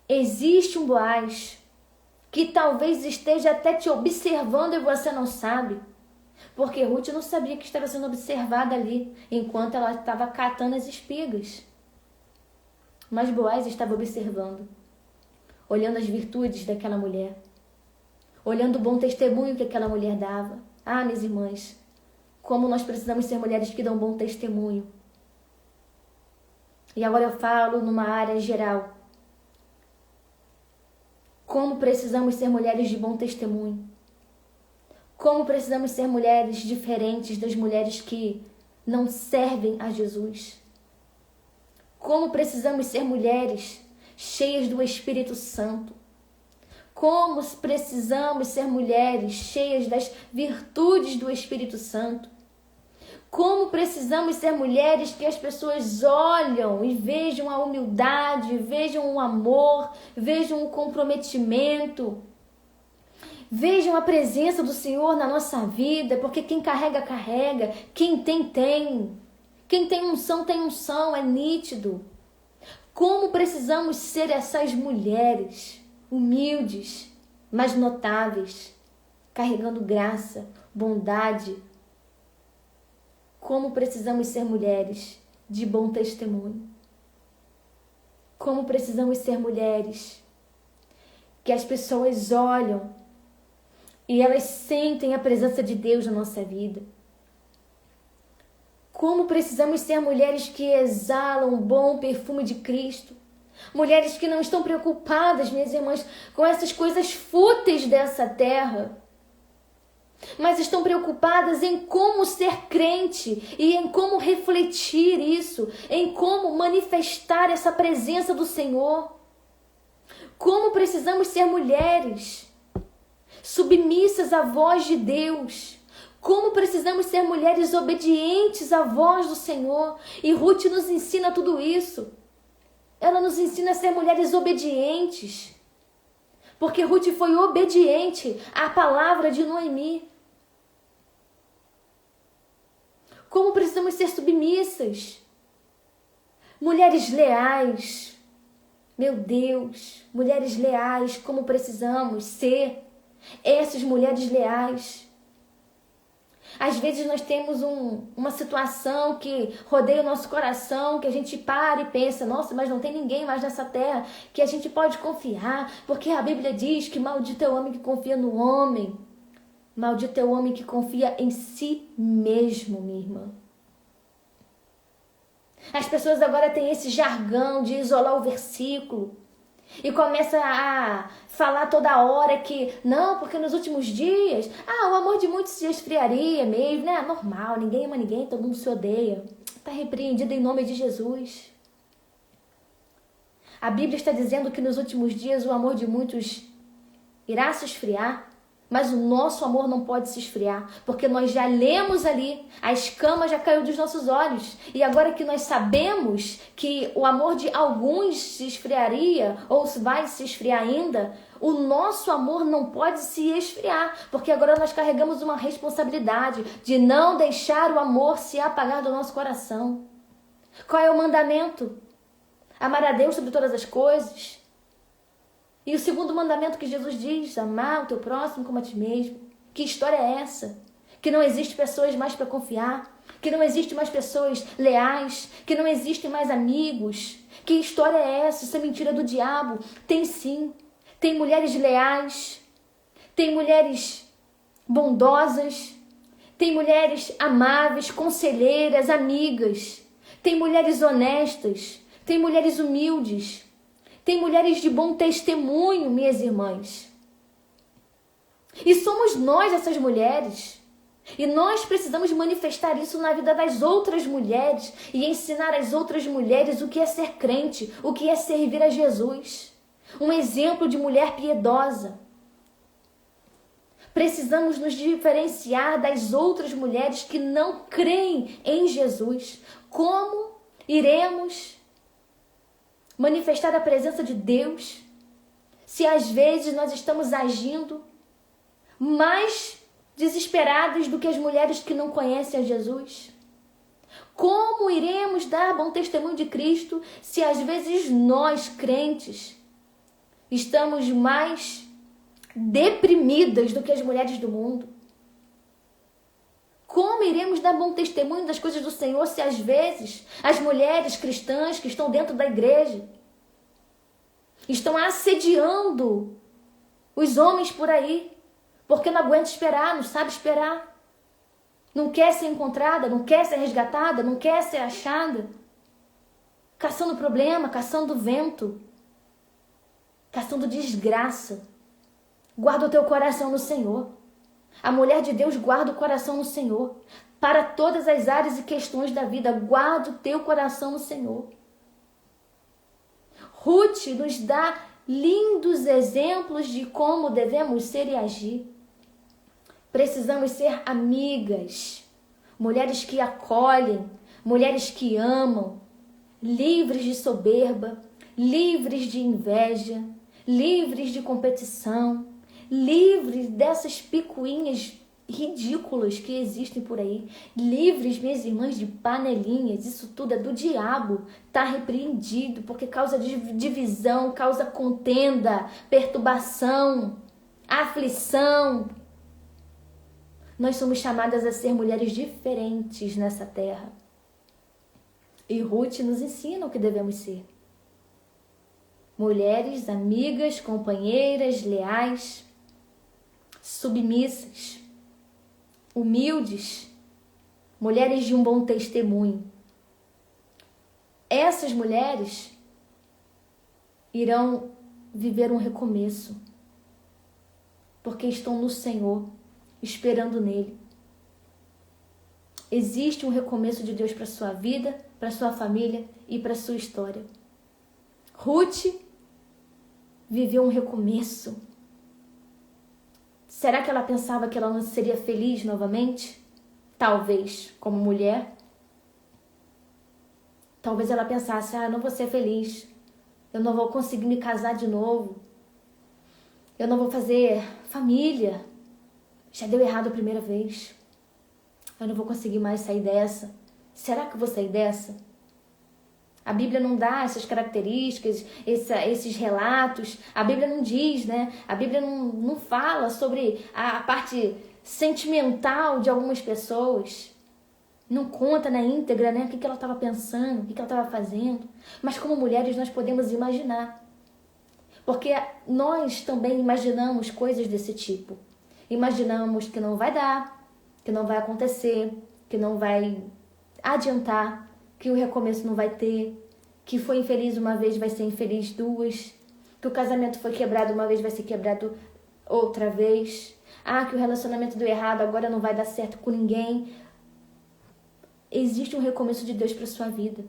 Existe um Boaz que talvez esteja até te observando e você não sabe. Porque Ruth não sabia que estava sendo observada ali, enquanto ela estava catando as espigas. Mas Boaz estava observando. olhando as virtudes daquela mulher, olhando o bom testemunho que aquela mulher dava. Ah, minhas irmãs, como nós precisamos ser mulheres que dão bom testemunho. E agora eu falo numa área geral. Como precisamos ser mulheres de bom testemunho. Como precisamos ser mulheres diferentes das mulheres que não servem a Jesus. Como precisamos ser mulheres cheias do Espírito Santo. Como precisamos ser mulheres cheias das virtudes do Espírito Santo. Como precisamos ser mulheres que as pessoas olham e vejam a humildade, vejam o amor, vejam o comprometimento, vejam a presença do Senhor na nossa vida, porque quem carrega, carrega, quem tem, tem. Quem tem unção, é nítido. Como precisamos ser essas mulheres humildes, mas notáveis, carregando graça, bondade. Como precisamos ser mulheres de bom testemunho. Como precisamos ser mulheres que as pessoas olham e elas sentem a presença de Deus na nossa vida. Como precisamos ser mulheres que exalam o bom perfume de Cristo. Mulheres que não estão preocupadas, minhas irmãs, com essas coisas fúteis dessa terra, mas estão preocupadas em como ser crente e em como refletir isso, em como manifestar essa presença do Senhor. Como precisamos ser mulheres submissas à voz de Deus. Como precisamos ser mulheres obedientes à voz do Senhor. E Ruth nos ensina tudo isso. Ela nos ensina a ser mulheres obedientes. Porque Ruth foi obediente à palavra de Noemi. Como precisamos ser submissas. Mulheres leais. Meu Deus, mulheres leais, como precisamos ser essas mulheres leais. Às vezes nós temos uma situação que rodeia o nosso coração, que a gente para e pensa, nossa, mas não tem ninguém mais nessa terra que a gente pode confiar, porque a Bíblia diz que maldito é o homem que confia no homem, maldito é o homem que confia em si mesmo, minha irmã. As pessoas agora têm esse jargão de isolar o versículo e começa a falar toda hora que não, porque nos últimos dias, o amor de muitos se esfriaria mesmo, né? Normal, ninguém ama ninguém, todo mundo se odeia. Está repreendido em nome de Jesus. A Bíblia está dizendo que nos últimos dias o amor de muitos irá se esfriar, mas o nosso amor não pode se esfriar, porque nós já lemos ali, a escama já caiu dos nossos olhos. E agora que nós sabemos que o amor de alguns se esfriaria, ou vai se esfriar ainda, o nosso amor não pode se esfriar, porque agora nós carregamos uma responsabilidade de não deixar o amor se apagar do nosso coração. Qual é o mandamento? Amar a Deus sobre todas as coisas. E o segundo mandamento que Jesus diz, amar o teu próximo como a ti mesmo. Que história é essa? Que não existe pessoas mais para confiar, que não existe mais pessoas leais, que não existem mais amigos. Que história é essa? Isso é mentira do diabo. Tem sim. Tem mulheres leais, tem mulheres bondosas, tem mulheres amáveis, conselheiras, amigas, tem mulheres honestas, tem mulheres humildes. Tem mulheres de bom testemunho, minhas irmãs. E somos nós essas mulheres. E nós precisamos manifestar isso na vida das outras mulheres e ensinar às outras mulheres o que é ser crente, o que é servir a Jesus. Um exemplo de mulher piedosa. Precisamos nos diferenciar das outras mulheres que não creem em Jesus. Como iremos manifestar a presença de Deus se às vezes nós estamos agindo mais desesperadas do que as mulheres que não conhecem a Jesus? Como iremos dar bom testemunho de Cristo se às vezes nós, crentes, estamos mais deprimidas do que as mulheres do mundo? Como iremos dar bom testemunho das coisas do Senhor se às vezes as mulheres cristãs que estão dentro da igreja Estão assediando os homens por aí, porque não aguenta esperar, não sabe esperar. Não quer ser encontrada, não quer ser resgatada, não quer ser achada. Caçando problema, caçando vento, caçando desgraça. Guarda o teu coração no Senhor. A mulher de Deus guarda o coração no Senhor. Para todas as áreas e questões da vida, guarda o teu coração no Senhor. Ruth nos dá lindos exemplos de como devemos ser e agir. Precisamos ser amigas, mulheres que acolhem, mulheres que amam, livres de soberba, livres de inveja, livres de competição, livres dessas picuinhas ridículas que existem por aí, livres, minhas irmãs, de panelinhas. Isso tudo é do diabo, está repreendido, porque causa divisão, causa contenda, perturbação, aflição. Nós somos chamadas a ser mulheres diferentes nessa terra. E Ruth nos ensina o que devemos ser. Mulheres, amigas, companheiras, leais, submissas, humildes, mulheres de um bom testemunho. Essas mulheres irão viver um recomeço, porque estão no Senhor, esperando nele. Existe um recomeço de Deus para a sua vida, para a sua família e para a sua história. Ruth viveu um recomeço. Será que ela pensava que ela não seria feliz novamente? Talvez, como mulher. Talvez ela pensasse, não vou ser feliz. Eu não vou conseguir me casar de novo. Eu não vou fazer família. Já deu errado a primeira vez. Eu não vou conseguir mais sair dessa. Será que eu vou sair dessa? A Bíblia não dá essas características, esses relatos. A Bíblia não diz, né? A Bíblia não fala sobre a parte sentimental de algumas pessoas. Não conta na íntegra, né? O que ela estava pensando, o que ela estava fazendo. Mas como mulheres nós podemos imaginar. Porque nós também imaginamos coisas desse tipo. Imaginamos que não vai dar, que não vai acontecer, que não vai adiantar, que o recomeço não vai ter, que foi infeliz uma vez, vai ser infeliz duas, que o casamento foi quebrado uma vez, vai ser quebrado outra vez, que o relacionamento deu errado, agora não vai dar certo com ninguém. Existe um recomeço de Deus para sua vida.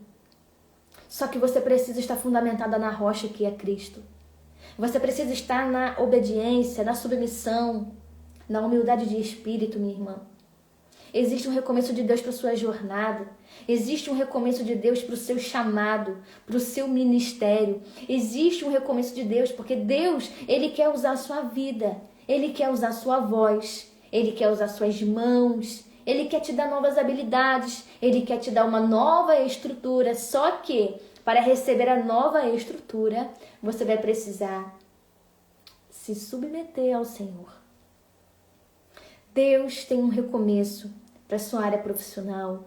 Só que você precisa estar fundamentada na rocha que é Cristo. Você precisa estar na obediência, na submissão, na humildade de espírito, minha irmã. Existe um recomeço de Deus para a sua jornada. Existe um recomeço de Deus para o seu chamado, para o seu ministério. Existe um recomeço de Deus, porque Deus, Ele quer usar a sua vida. Ele quer usar a sua voz. Ele quer usar suas mãos. Ele quer te dar novas habilidades. Ele quer te dar uma nova estrutura. Só que, para receber a nova estrutura, você vai precisar se submeter ao Senhor. Deus tem um recomeço para sua área profissional.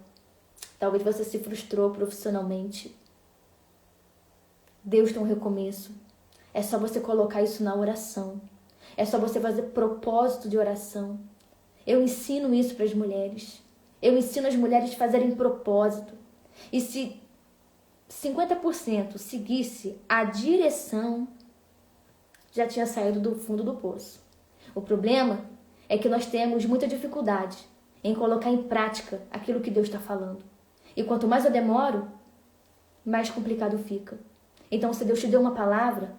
Talvez você se frustrou profissionalmente. Deus tem um recomeço. É só você colocar isso na oração. É só você fazer propósito de oração. Eu ensino isso para as mulheres. Eu ensino as mulheres a fazerem propósito. E se 50% seguisse a direção, já tinha saído do fundo do poço. O problema é que nós temos muita dificuldade em colocar em prática aquilo que Deus está falando. E quanto mais eu demoro, mais complicado fica. Então, se Deus te deu uma palavra,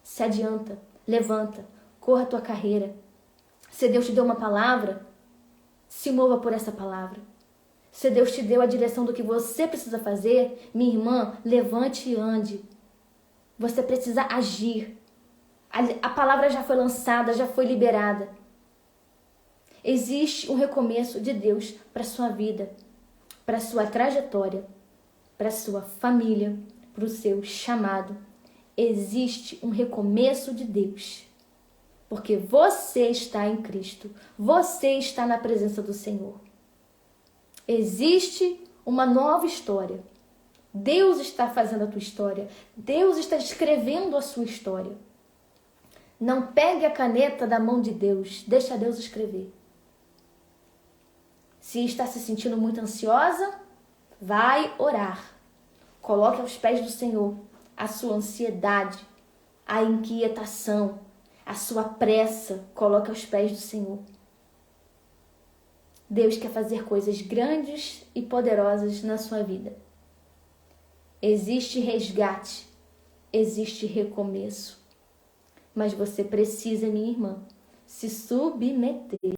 se adianta, levanta, corra a tua carreira. Se Deus te deu uma palavra, se mova por essa palavra. Se Deus te deu a direção do que você precisa fazer, minha irmã, levante e ande. Você precisa agir. A palavra já foi lançada, já foi liberada. Existe um recomeço de Deus para a sua vida, para a sua trajetória, para a sua família, para o seu chamado. Existe um recomeço de Deus, porque você está em Cristo, você está na presença do Senhor. Existe uma nova história, Deus está fazendo a tua história. Deus está escrevendo a sua história. Não pegue a caneta da mão de Deus. Deixa Deus escrever. Se está se sentindo muito ansiosa, vai orar. Coloque aos pés do Senhor a sua ansiedade, a inquietação, a sua pressa. Coloque aos pés do Senhor. Deus quer fazer coisas grandes e poderosas na sua vida. Existe resgate, existe recomeço. Mas você precisa, minha irmã, se submeter.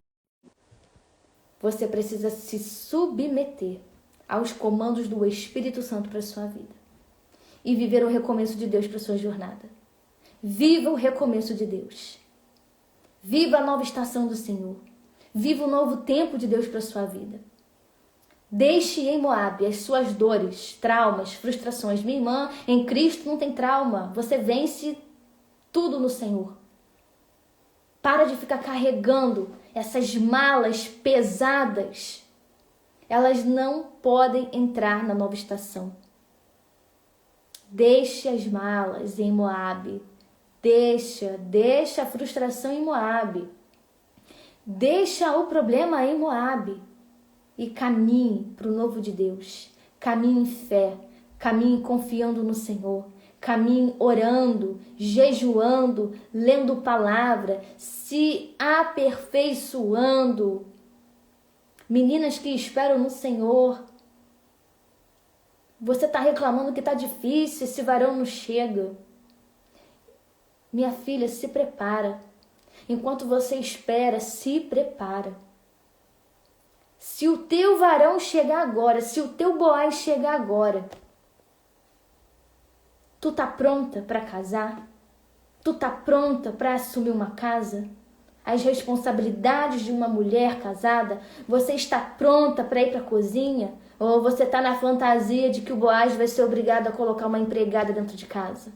Você precisa se submeter aos comandos do Espírito Santo para a sua vida. E viver o recomeço de Deus para a sua jornada. Viva o recomeço de Deus. Viva a nova estação do Senhor. Viva o novo tempo de Deus para a sua vida. Deixe em Moabe as suas dores, traumas, frustrações. Minha irmã, em Cristo não tem trauma. Você vence tudo no Senhor. Para de ficar carregando essas malas pesadas. Elas não podem entrar na nova estação. Deixe as malas em Moabe. Deixa a frustração em Moabe. Deixa o problema em Moabe. E caminhe para o novo de Deus. Caminhe em fé. Caminhe confiando no Senhor. Caminhe orando, jejuando, lendo palavra, se aperfeiçoando. Meninas que esperam no Senhor. Você está reclamando que está difícil, esse varão não chega. Minha filha, se prepara. Enquanto você espera, se prepara. Se o teu varão chegar agora, se o teu Boaz chegar agora, tu tá pronta para casar? Tu tá pronta para assumir uma casa? As responsabilidades de uma mulher casada? Você está pronta para ir para a cozinha? Ou você tá na fantasia de que o Boaz vai ser obrigado a colocar uma empregada dentro de casa?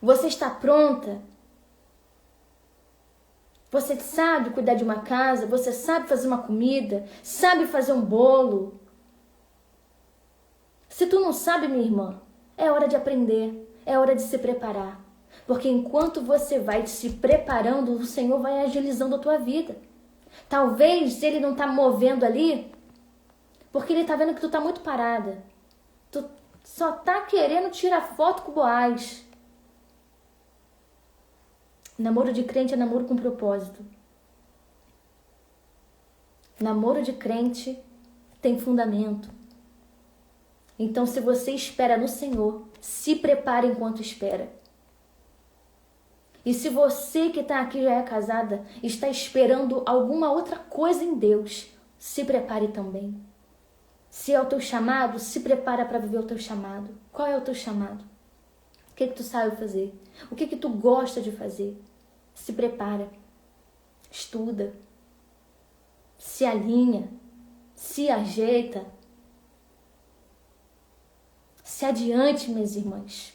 Você está pronta? Você sabe cuidar de uma casa? Você sabe fazer uma comida? Sabe fazer um bolo? Se tu não sabe, minha irmã, é hora de aprender, é hora de se preparar. Porque enquanto você vai se preparando, o Senhor vai agilizando a tua vida. Talvez Ele não está movendo ali, porque Ele está vendo que tu está muito parada. Tu só está querendo tirar foto com o Boaz. Namoro de crente é namoro com propósito. Namoro de crente tem fundamento. Então, se você espera no Senhor, se prepare enquanto espera. E se você que está aqui já é casada, está esperando alguma outra coisa em Deus, se prepare também. Se é o teu chamado, se prepara para viver o teu chamado. Qual é o teu chamado? O que tu sabe fazer? O que tu gosta de fazer? Se prepara, estuda, se alinha, se ajeita. Se adiante, minhas irmãs,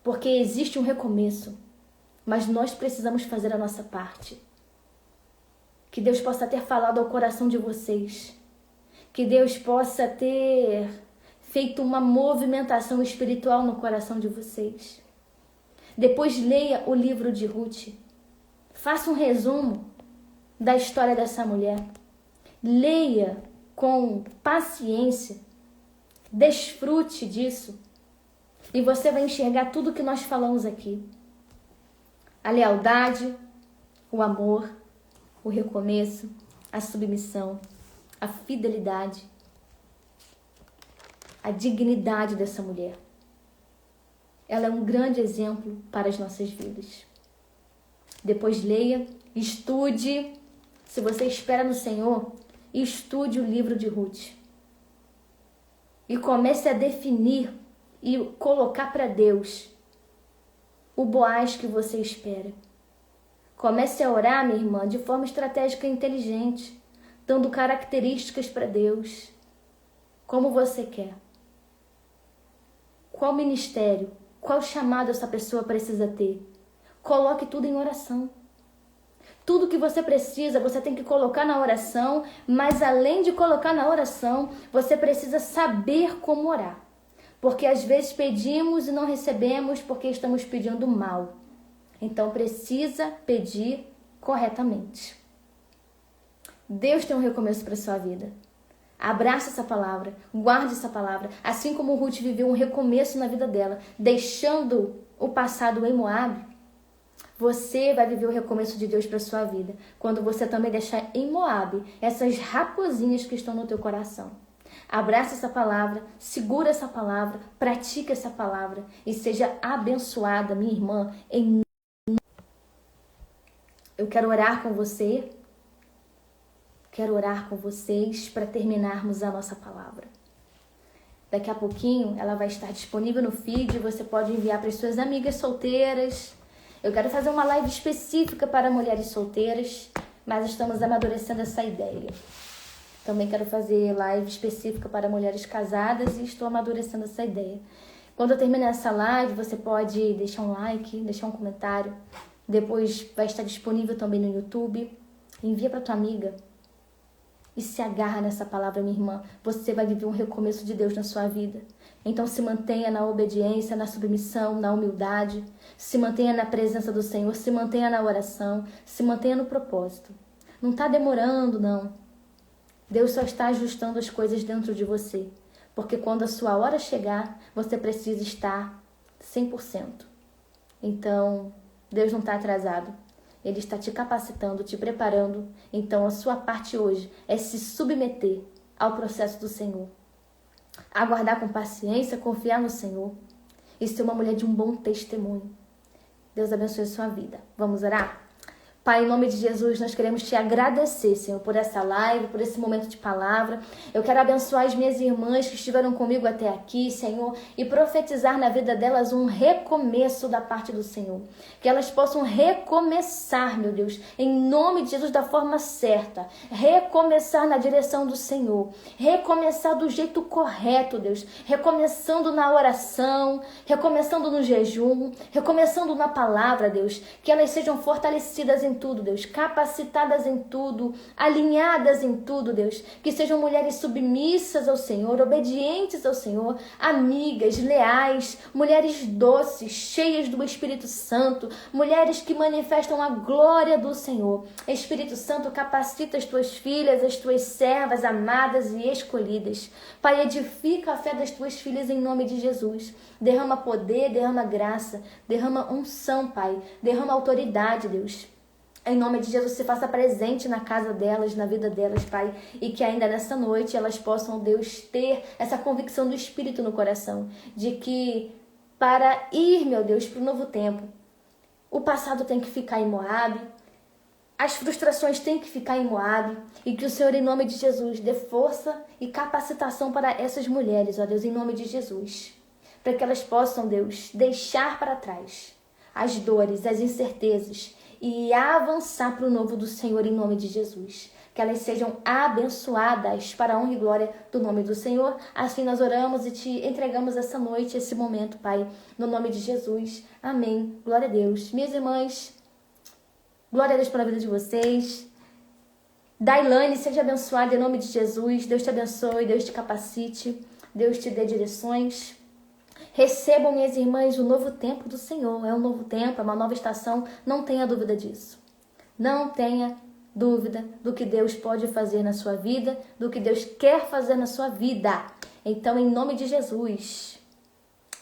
porque existe um recomeço, mas nós precisamos fazer a nossa parte. Que Deus possa ter falado ao coração de vocês, que Deus possa ter feito uma movimentação espiritual no coração de vocês. Depois leia o livro de Ruth, faça um resumo da história dessa mulher, leia com paciência, desfrute disso e você vai enxergar tudo que nós falamos aqui. A lealdade, o amor, o recomeço, a submissão, a fidelidade, a dignidade dessa mulher. Ela é um grande exemplo para as nossas vidas. Depois leia, estude. Se você espera no Senhor, estude o livro de Ruth. E comece a definir e colocar para Deus o Boaz que você espera. Comece a orar, minha irmã, de forma estratégica e inteligente, dando características para Deus. Como você quer. Qual ministério, qual chamado essa pessoa precisa ter? Coloque tudo em oração. Tudo que você precisa, você tem que colocar na oração, mas além de colocar na oração, você precisa saber como orar. Porque às vezes pedimos e não recebemos porque estamos pedindo mal. Então precisa pedir corretamente. Deus tem um recomeço para a sua vida. Abraça essa palavra, guarde essa palavra. Assim como Ruth viveu um recomeço na vida dela, deixando o passado em Moabe, você vai viver o recomeço de Deus para sua vida. Quando você também deixar em Moabe essas raposinhas que estão no teu coração. Abraça essa palavra, segura essa palavra, pratica essa palavra e seja abençoada, minha irmã. Eu quero orar com você. Quero orar com vocês para terminarmos a nossa palavra. Daqui a pouquinho ela vai estar disponível no feed, você pode enviar para as suas amigas solteiras. Eu quero fazer uma live específica para mulheres solteiras, mas estamos amadurecendo essa ideia. Também quero fazer live específica para mulheres casadas e estou amadurecendo essa ideia. Quando eu terminar essa live, você pode deixar um like, deixar um comentário. Depois vai estar disponível também no YouTube. Envia para tua amiga. E se agarra nessa palavra, minha irmã. Você vai viver um recomeço de Deus na sua vida. Então se mantenha na obediência, na submissão, na humildade. Se mantenha na presença do Senhor. Se mantenha na oração. Se mantenha no propósito. Não está demorando, não. Deus só está ajustando as coisas dentro de você. Porque quando a sua hora chegar, você precisa estar 100%. Então, Deus não está atrasado. Ele está te capacitando, te preparando. Então, a sua parte hoje é se submeter ao processo do Senhor. Aguardar com paciência, confiar no Senhor. E ser uma mulher de um bom testemunho. Deus abençoe a sua vida. Vamos orar? Pai, em nome de Jesus, nós queremos te agradecer, Senhor, por essa live, por esse momento de palavra. Eu quero abençoar as minhas irmãs que estiveram comigo até aqui, Senhor, e profetizar na vida delas um recomeço da parte do Senhor. Que elas possam recomeçar, meu Deus, em nome de Jesus, da forma certa. Recomeçar na direção do Senhor. Recomeçar do jeito correto, Deus. Recomeçando na oração, recomeçando no jejum, recomeçando na palavra, Deus. Que elas sejam fortalecidas em tudo, Deus, capacitadas em tudo, alinhadas em tudo, Deus, que sejam mulheres submissas ao Senhor, obedientes ao Senhor, amigas, leais, mulheres doces, cheias do Espírito Santo, mulheres que manifestam a glória do Senhor. Espírito Santo, capacita as tuas filhas, as tuas servas amadas e escolhidas. Pai, edifica a fé das tuas filhas em nome de Jesus. Derrama poder, derrama graça, derrama unção, Pai, derrama autoridade, Deus. Em nome de Jesus, se faça presente na casa delas, na vida delas, Pai. E que ainda nessa noite elas possam, Deus, ter essa convicção do Espírito no coração. De que para ir, meu Deus, para o novo tempo, o passado tem que ficar em Moabe. As frustrações têm que ficar em Moabe. E que o Senhor, em nome de Jesus, dê força e capacitação para essas mulheres, ó Deus, em nome de Jesus. Para que elas possam, Deus, deixar para trás as dores, as incertezas, e avançar para o novo do Senhor em nome de Jesus. Que elas sejam abençoadas para a honra e glória do nome do Senhor. Assim nós oramos e te entregamos essa noite, esse momento, Pai, no nome de Jesus. Amém. Glória a Deus. Minhas irmãs, glória a Deus pela vida de vocês. Dailane, seja abençoada em nome de Jesus. Deus te abençoe, Deus te capacite, Deus te dê direções. Recebam, minhas irmãs, o novo tempo do Senhor. É um novo tempo, é uma nova estação. Não tenha dúvida disso. Não tenha dúvida do que Deus pode fazer na sua vida, do que Deus quer fazer na sua vida. Então, em nome de Jesus,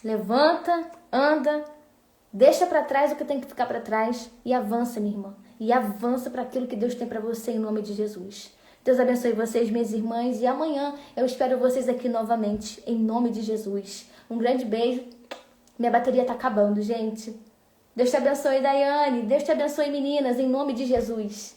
levanta, anda, deixa para trás o que tem que ficar para trás e avança, minha irmã. E avança para aquilo que Deus tem para você em nome de Jesus. Deus abençoe vocês, minhas irmãs, e amanhã eu espero vocês aqui novamente, em nome de Jesus. Um grande beijo. Minha bateria tá acabando, gente. Deus te abençoe, Daiane. Deus te abençoe, meninas, em nome de Jesus.